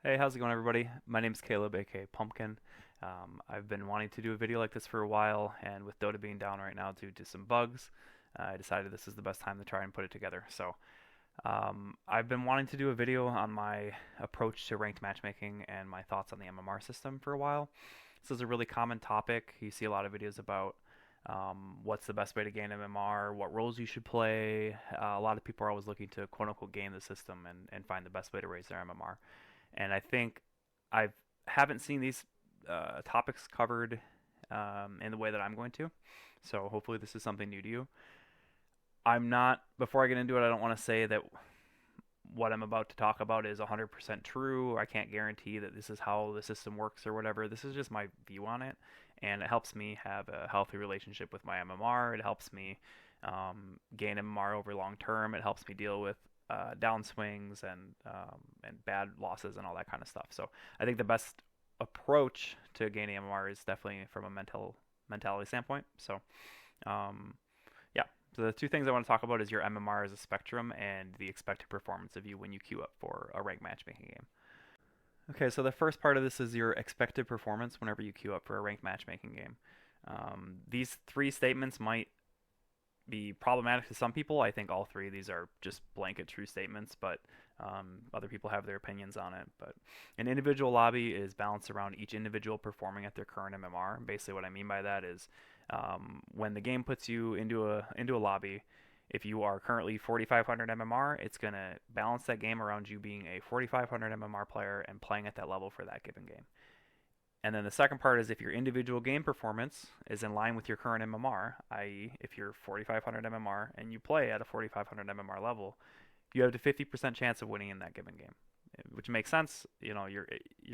Hey, how's it going, everybody? My name's Caleb, aka Pumpkin. I've been wanting to do a video like this for a while, and with Dota being down right now due to some bugs, I decided this is the best time to try and put it together. I've been wanting to do a video on my approach to ranked matchmaking and my thoughts on the MMR system for a while. This is a really common topic. You see a lot of videos about what's the best way to gain MMR, what roles you should play. A lot of people are always looking to quote unquote game the system and find the best way to raise their MMR. And I think I haven't seen these topics covered in the way that I'm going to. So hopefully this is something new to you. I'm not, before I get into it, I don't want to say that what I'm about to talk about is 100% true. I can't guarantee that this is how the system works or whatever. This is just my view on it. And it helps me have a healthy relationship with my MMR. It helps me gain MMR over long term. It helps me deal with downswings and bad losses and all that kind of stuff. So I think the best approach to gaining MMR is definitely from a mentality standpoint. Um, yeah. So the two things I want to talk about is your MMR as a spectrum and the expected performance of you when you queue up for a ranked matchmaking game. Okay, so the first part of this is your expected performance whenever you queue up for a ranked matchmaking game. These three statements might be problematic to some people. I think all three of these are just blanket true statements, but other people have their opinions on it. But an individual lobby is balanced around each individual performing at their current MMR. Basically, what I mean by that is when the game puts you into a lobby, if you are currently 4,500 MMR, it's going to balance that game around you being a 4,500 MMR player and playing at that level for that given game. And then the second part is if your individual game performance is in line with your current MMR, i.e., if you're 4,500 MMR and you play at a 4,500 MMR level, you have a 50% chance of winning in that given game, which makes sense. You know, you're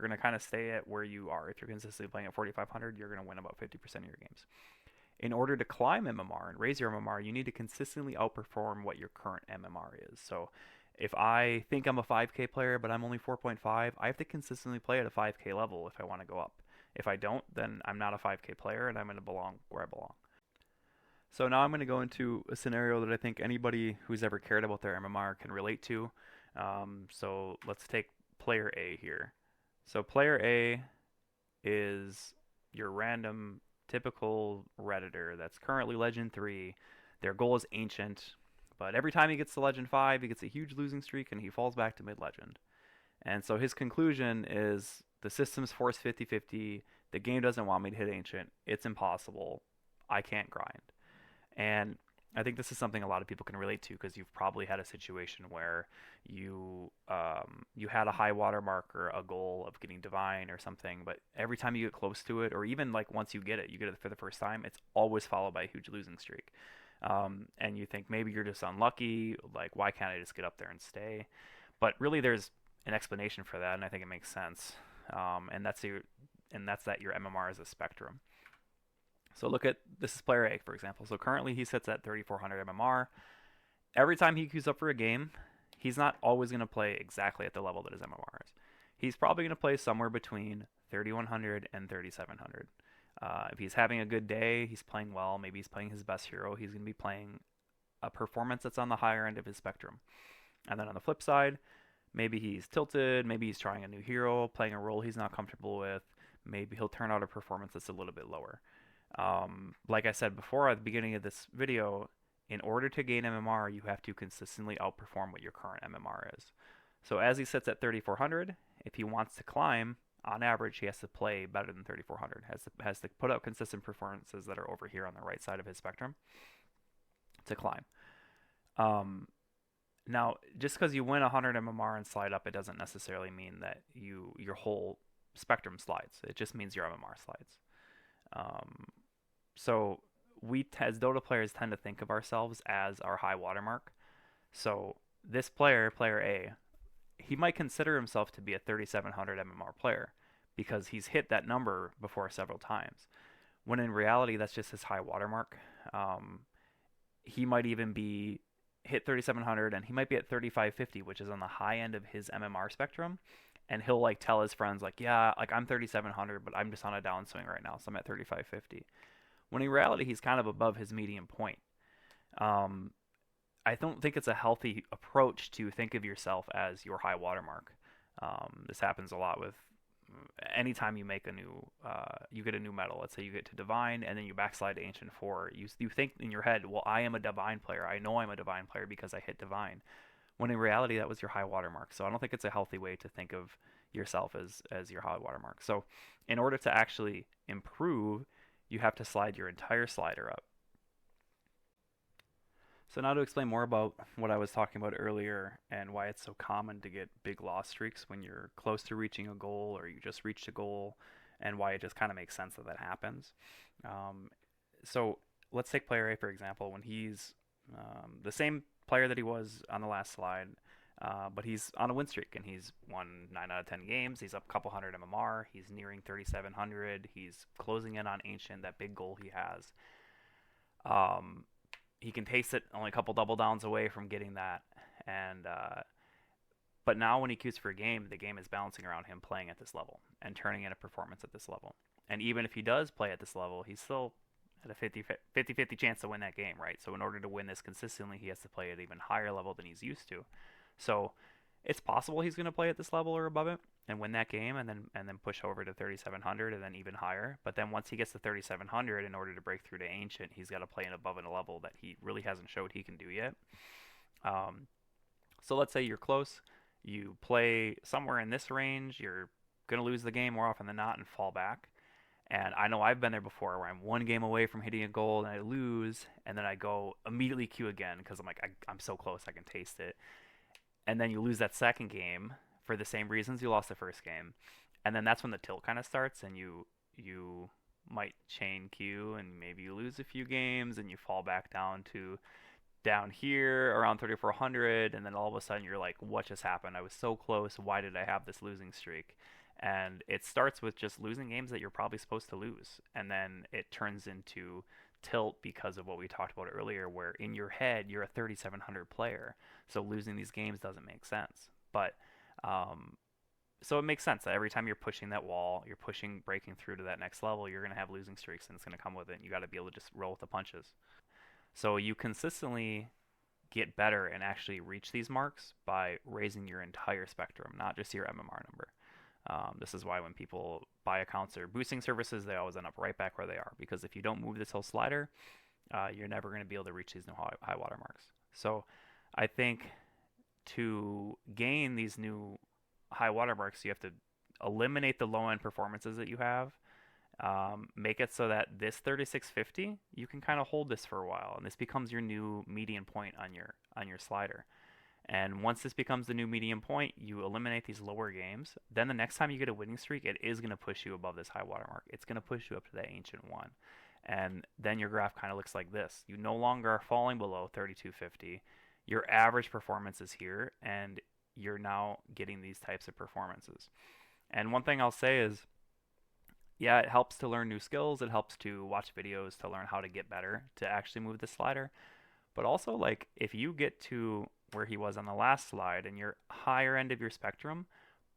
going to kind of stay at where you are. If you're consistently playing at 4,500, you're going to win about 50% of your games. In order to climb MMR and raise your MMR, you need to consistently outperform what your current MMR is. So if I think I'm a 5K player, but I'm only 4.5, I have to consistently play at a 5K level if I want to go up. If I don't, then I'm not a 5K player and I'm going to belong where I belong. So now I'm going to go into a scenario that I think anybody who's ever cared about their MMR can relate to. So let's take player A here. So player A is your random, typical Redditor that's currently Legend 3. Their goal is Ancient, but every time he gets to Legend 5, he gets a huge losing streak and he falls back to mid-Legend. And so his conclusion is the system's forced 50-50. The game doesn't want me to hit Ancient. It's impossible. I can't grind. And I think this is something a lot of people can relate to because you've probably had a situation where you had a high water mark or a goal of getting Divine or something, but every time you get close to it, or even like once you get it for the first time, it's always followed by a huge losing streak. And you think maybe you're just unlucky, like why can't I just get up there and stay? But really there's an explanation for that, and I think it makes sense. And that's that your MMR is a spectrum. So look at, this is player A, for example. So currently he sits at 3,400 MMR. Every time he queues up for a game, he's not always going to play exactly at the level that his MMR is. He's probably going to play somewhere between 3,100 and 3,700. If he's having a good day, he's playing well, maybe he's playing his best hero, he's going to be playing a performance that's on the higher end of his spectrum. And then on the flip side, maybe he's tilted, maybe he's trying a new hero, playing a role he's not comfortable with, maybe he'll turn out a performance that's a little bit lower. Like I said before at the beginning of this video, in order to gain MMR, you have to consistently outperform what your current MMR is. So as he sits at 3,400, if he wants to climb, on average, he has to play better than 3,400, has to put out consistent performances that are over here on the right side of his spectrum to climb. Now, just because you win 100 MMR and slide up, it doesn't necessarily mean that your whole spectrum slides. It just means your MMR slides. So we, as Dota players, tend to think of ourselves as our high watermark. So this player, player A, he might consider himself to be a 3,700 MMR player because he's hit that number before several times. When in reality, that's just his high watermark. He might even be hit 3,700 and he might be at 3,550, which is on the high end of his MMR spectrum. And he'll like tell his friends like, yeah, like I'm 3,700, but I'm just on a downswing right now, so I'm at 3,550. When in reality, he's kind of above his median point. I don't think it's a healthy approach to think of yourself as your high watermark. This happens a lot with anytime you make a new, you get a new medal. Let's say you get to Divine, and then you backslide to Ancient 4. You think in your head, well, I am a Divine player. I know I'm a Divine player because I hit Divine. When in reality, that was your high watermark. So I don't think it's a healthy way to think of yourself as your high watermark. So in order to actually improve, you have to slide your entire slider up. So now to explain more about what I was talking about earlier and why it's so common to get big loss streaks when you're close to reaching a goal or you just reached a goal, and why it just kind of makes sense that that happens. Um, so let's take player A for example. When he's the same player that he was on the last slide, but he's on a win streak and he's won 9 out of 10 games. He's up a couple hundred MMR. He's nearing 3,700. He's closing in on Ancient, that big goal he has. Um, he can taste it, only a couple double downs away from getting that. And but now when he queues for a game, the game is balancing around him playing at this level and turning in a performance at this level. And even if he does play at this level, he's still at a 50-50 chance to win that game, right? So in order to win this consistently, he has to play at an even higher level than he's used to. So it's possible he's going to play at this level or above it and win that game, and then push over to 3,700 and then even higher. But then once he gets to 3,700, in order to break through to Ancient, he's got to play an above a level that he really hasn't showed he can do yet. Um, so let's say you're close, you play somewhere in this range, you're going to lose the game more often than not and fall back. And I know I've been there before where I'm one game away from hitting a goal and I lose, and then I go immediately queue again because I'm like, I'm so close, I can taste it. And then you lose that second game for the same reasons you lost the first game. And then that's when the tilt kind of starts, and you might chain queue, and maybe you lose a few games and you fall back down here around 3,400, and then all of a sudden you're like, what just happened? I was so close. Why did I have this losing streak? And it starts with just losing games that you're probably supposed to lose, and then it turns into tilt because of what we talked about earlier, where in your head you're a 3,700 player, so losing these games doesn't make sense. But um, so it makes sense that every time you're pushing that wall, you're breaking through to that next level, you're going to have losing streaks, and it's going to come with it, and you got to be able to just roll with the punches. So you consistently get better and actually reach these marks by raising your entire spectrum, not just your MMR number. This is why when people buy accounts or boosting services, they always end up right back where they are, because if you don't move this whole slider, you're never going to be able to reach these new high water marks. So I think to gain these new high water marks, you have to eliminate the low end performances that you have. Make it so that this 3650, you can kind of hold this for a while, and this becomes your new median point on your slider. And once this becomes the new median point, you eliminate these lower games. Then the next time you get a winning streak, it is going to push you above this high water mark. It's going to push you up to that Ancient 1. And then your graph kind of looks like this. You no longer are falling below 3250. Your average performance is here, and you're now getting these types of performances. And one thing I'll say is, yeah, it helps to learn new skills. It helps to watch videos to learn how to get better, to actually move the slider. But also, like, if you get to where he was on the last slide and you're higher end of your spectrum,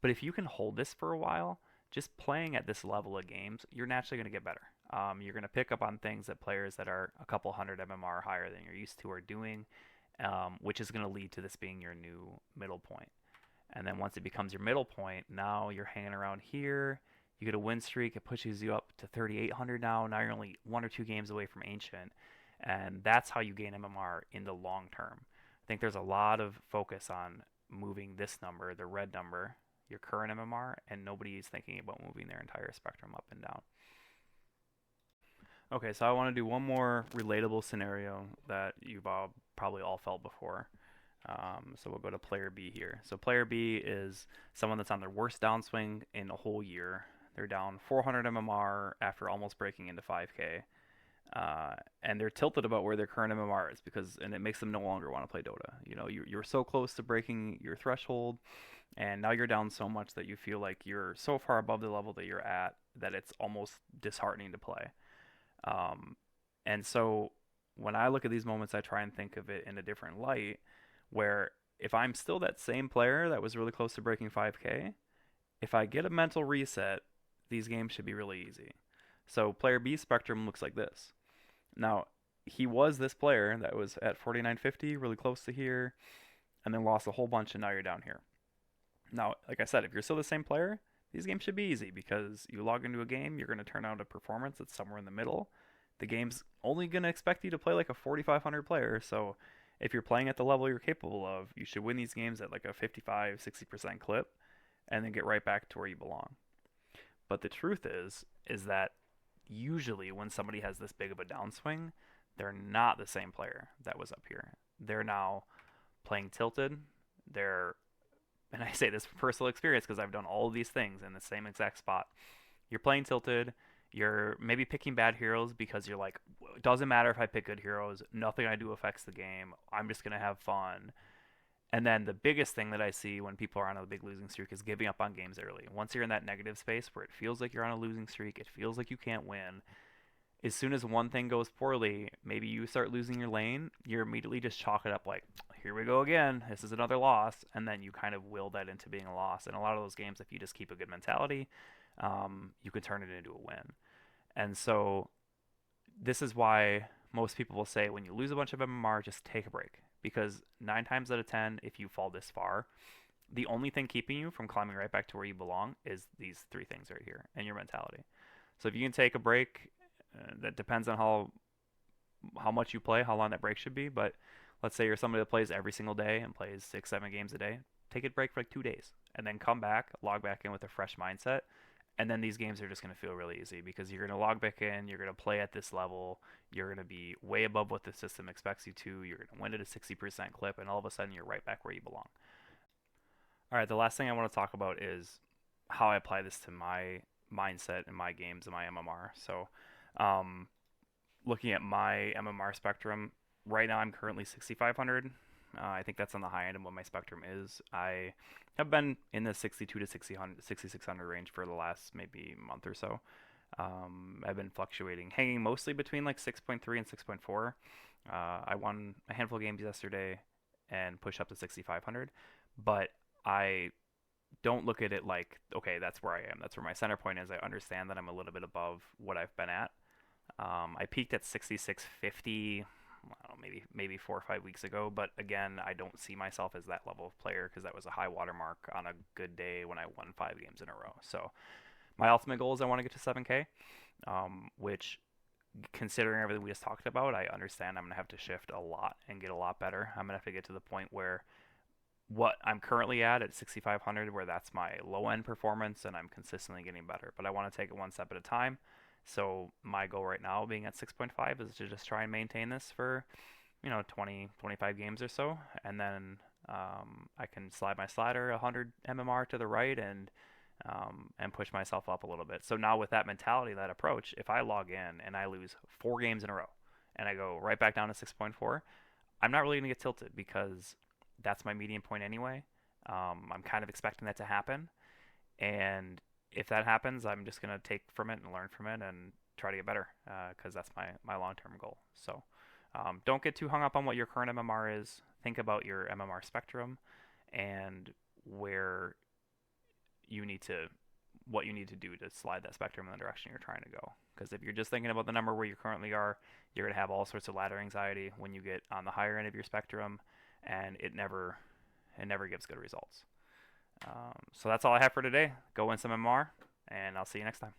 but if you can hold this for a while, just playing at this level of games, you're naturally going to get better. You're going to pick up on things that players that are a couple hundred MMR higher than you're used to are doing, which is going to lead to this being your new middle point. And then once it becomes your middle point, now you're hanging around here. You get a win streak, it pushes you up to 3,800 now. Now you're only 1 or 2 games away from Ancient. And that's how you gain MMR in the long term. I think there's a lot of focus on moving this number, the red number, your current MMR, and nobody is thinking about moving their entire spectrum up and down. Okay, so I want to do one more relatable scenario that you've probably all felt before. So we'll go to player B here. So player B is someone that's on their worst downswing in a whole year. They're down 400 MMR after almost breaking into 5K. And they're tilted about where their current MMR is, and it makes them no longer want to play Dota. You know, you're so close to breaking your threshold, and now you're down so much that you feel like you're so far above the level that you're at that it's almost disheartening to play. And so when I look at these moments, I try and think of it in a different light, where if I'm still that same player that was really close to breaking 5K, if I get a mental reset, these games should be really easy. So player B spectrum looks like this. Now, he was this player that was at 4950, really close to here, and then lost a whole bunch, and now you're down here. Now, like I said, if you're still the same player, these games should be easy because you log into a game, you're going to turn out a performance that's somewhere in the middle. The game's only going to expect you to play like a 4,500 player, so if you're playing at the level you're capable of, you should win these games at like a 55-60% clip and then get right back to where you belong. But the truth is that usually when somebody has this big of a downswing, they're not the same player that was up here. They're now playing tilted. They're, and I say this from personal experience because I've done all of these things in the same exact spot. You're playing tilted. You're maybe picking bad heroes because you're like, it doesn't matter if I pick good heroes. Nothing I do affects the game. I'm just gonna have fun. And then the biggest thing that I see when people are on a big losing streak is giving up on games early. Once you're in that negative space where it feels like you're on a losing streak, it feels like you can't win. As soon as one thing goes poorly, maybe you start losing your lane, you're immediately just chalk it up like, here we go again. This is another loss. And then you kind of will that into being a loss. And a lot of those games, if you just keep a good mentality, you can turn it into a win. And so this is why most people will say when you lose a bunch of MMR, just take a break. Because 9 times out of 10, if you fall this far, the only thing keeping you from climbing right back to where you belong is these three things right here and your mentality. So if you can take a break, that depends on how much you play, how long that break should be. But let's say you're somebody that plays every single day and plays 6, 7 games a day. Take a break for like 2 days and then come back, log back in with a fresh mindset. And then these games are just going to feel really easy because you're going to log back in, you're going to play at this level, you're going to be way above what the system expects you to, you're going to win at a 60% clip, and all of a sudden you're right back where you belong. All right, the last thing I want to talk about is how I apply this to my mindset and my games and my MMR. So, um, looking at my MMR spectrum, right now I'm currently 6,500. I think that's on the high end of what my spectrum is. I have been in the 62 to 6,600 range for the last maybe month or so. I've been fluctuating, hanging mostly between like 6.3 and 6.4. I won a handful of games yesterday and pushed up to 6,500, but I don't look at it like, okay, that's where I am. That's where my center point is. I understand that I'm a little bit above what I've been at. I peaked at 6650, I don't know, maybe 4 or 5 weeks ago. But again, I don't see myself as that level of player because that was a high watermark on a good day when I won 5 games in a row. So my ultimate goal is I want to get to 7K, which considering everything we just talked about, I understand I'm gonna have to shift a lot and get a lot better. I'm gonna have to get to the point where what I'm currently at 6,500, where that's my low end performance, and I'm consistently getting better. But I want to take it one step at a time. So my goal right now, being at 6.5, is to just try and maintain this for 20, 25 games or so, and then I can slide my slider 100 MMR to the right and push myself up a little bit. So now with that mentality, that approach, if I log in and I lose 4 games in a row and I go right back down to 6.4, I'm not really going to get tilted because that's my median point anyway. I'm kind of expecting that to happen. And if that happens, I'm just going to take from it and learn from it and try to get better because that's my long-term goal. So don't get too hung up on what your current MMR is. Think about your MMR spectrum and where you need to what you need to do to slide that spectrum in the direction you're trying to go. Because if you're just thinking about the number where you currently are, you're going to have all sorts of ladder anxiety when you get on the higher end of your spectrum, and it never gives good results. So that's all I have for today. Go win some MMR, and I'll see you next time.